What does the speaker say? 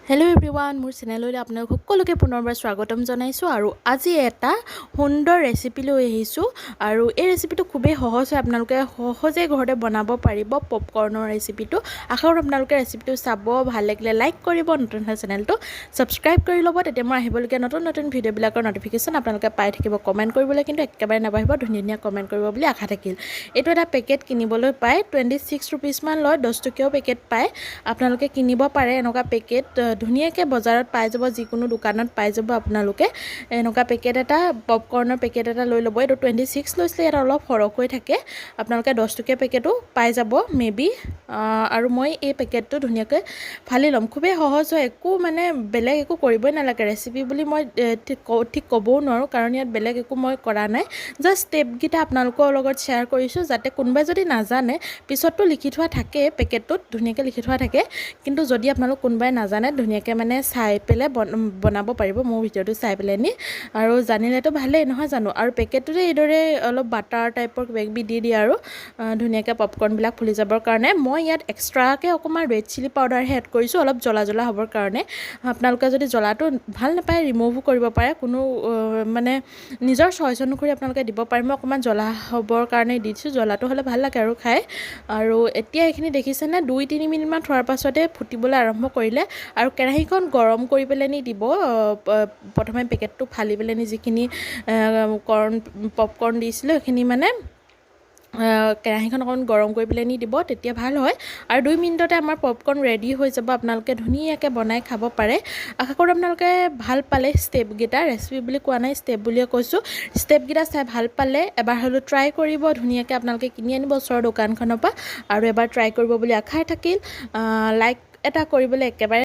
Hello' everyone, মোৰ চেনেললৈ আপোনালোক সকলোকে পুনৰবাৰ স্বাগতম জনাইছোঁ। আৰু আজি এটা সুন্দৰ ৰেচিপি লৈ আহিছোঁ। আৰু এই ৰেচিপিটো খুবেই সহজ হয়, আপোনালোকে সহজে ঘৰতে বনাব পাৰিব পপকৰ্নৰ ৰেচিপিটো। আশা কৰোঁ আপোনালোকে ৰেচিপিটো চাব, ভাল লাগিলে লাইক কৰিব, নতুন হ'লে চেনেলটো ছাবস্ক্ৰাইব কৰি ল'ব, তেতিয়া মই আহিবলগীয়া নতুন নতুন ভিডিঅ'বিলাকৰ নটিফিকেশ্যন আপোনালোকে পাই থাকিব। কমেণ্ট কৰিবলৈ কিন্তু একেবাৰে নাপাহৰিব, ধুনীয়া ধুনীয়া কমেণ্ট কৰিব বুলি আশা থাকিল। এইটো এটা পেকেট কিনিবলৈ পায়, 26 ৰুপিজমান লয়, 10 টকীয়াও পেকেট পায়। আপোনালোকে কিনিব পাৰে এনেকুৱা পেকেট, ধুনীয়াকৈ বজাৰত পাই যাব, যিকোনো দোকানত পাই যাব। আপোনালোকে এনেকুৱা পেকেট এটা, পপকৰ্নৰ পেকেট এটা লৈ ল'ব। এইটো 26 লৈছিলে, ইয়াত অলপ সৰহকৈ থাকে। আপোনালোকে 10 টকীয়া পেকেটো পাই যাব মেবি। আৰু মই এই পেকেটটো ধুনীয়াকৈ ফালি ল'ম। খুবেই সহজ হয়, একো মানে বেলেগ একো কৰিবই নালাগে। ৰেচিপি বুলি মই ঠিক ক'বও নোৱাৰোঁ, কাৰণ ইয়াত বেলেগ একো মই কৰা নাই। জাষ্ট ষ্টেপকেইটা আপোনালোকৰ লগত শ্বেয়াৰ কৰিছোঁ, যাতে কোনোবাই যদি নাজানে, পিছততো লিখি থোৱা থাকে, পেকেটটোত ধুনীয়াকৈ লিখি থোৱা থাকে। কিন্তু যদি আপোনালোক কোনোবাই নাজানে, ধুনীয়াকৈ মানে চাই পেলাই বনাব পাৰিব, মোৰ ভিডিঅ'টো চাই পেলাই নি। আৰু জানিলেতো ভালেই নহয় জানো। আৰু পেকেটটোতে এইদৰে অলপ বাটাৰ টাইপৰ কিবাকিবি দি দিয়ে আৰু ধুনীয়াকৈ পপকৰ্নবিলাক ফুলি যাবৰ কাৰণে। মই ইয়াত এক্সট্ৰাকৈ অকণমান ৰেড চিলি পাউডাৰহে এড কৰিছোঁ, অলপ জ্বলা জ্বলা হ'বৰ কাৰণে। আপোনালোকে যদি জ্বলাটো ভাল নাপায়, ৰিমুভো কৰিব পাৰে, কোনো মানে নিজৰ চইচ অনুসৰি আপোনালোকে দিব পাৰে। মই অকণমান জ্বলা হ'বৰ কাৰণে দিছোঁ, জ্বলাটো হ'লে ভাল লাগে আৰু খাই। আৰু এতিয়া এইখিনি দেখিছেনে, 2-3 মিনিটমান থোৱাৰ পাছতে ফুটিবলৈ আৰম্ভ কৰিলে। আৰু কেৰাহীখন গৰম কৰি পেলাই নি দিব। প্ৰথমে পেকেটটো ফালি পেলাই নি যিখিনি পপকৰ্ন দিছিলোঁ, সেইখিনি মানে কেৰাহীখন অকণমান গৰম কৰি পেলাই নি দিব, তেতিয়া ভাল হয়। আৰু 2 মিনিটতে আমাৰ পপকৰ্ন ৰেডি হৈ যাব, আপোনালোকে ধুনীয়াকৈ বনাই খাব পাৰে। আশা কৰোঁ আপোনালোকে ভাল পালে ষ্টেপকেইটা, ৰেচিপি বুলি কোৱা নাই, ষ্টেপ বুলিয়ে কৈছোঁ। ষ্টেপকেইটা চাই ভাল পালে এবাৰ হ'লেও ট্ৰাই কৰিব, ধুনীয়াকৈ আপোনালোকে কিনি আনিব ওচৰৰ দোকানখনৰ পৰা। আৰু এবাৰ ট্ৰাই কৰিব বুলি আশা থাকিল। লাইক এটা কৰিবলৈ একেবাৰে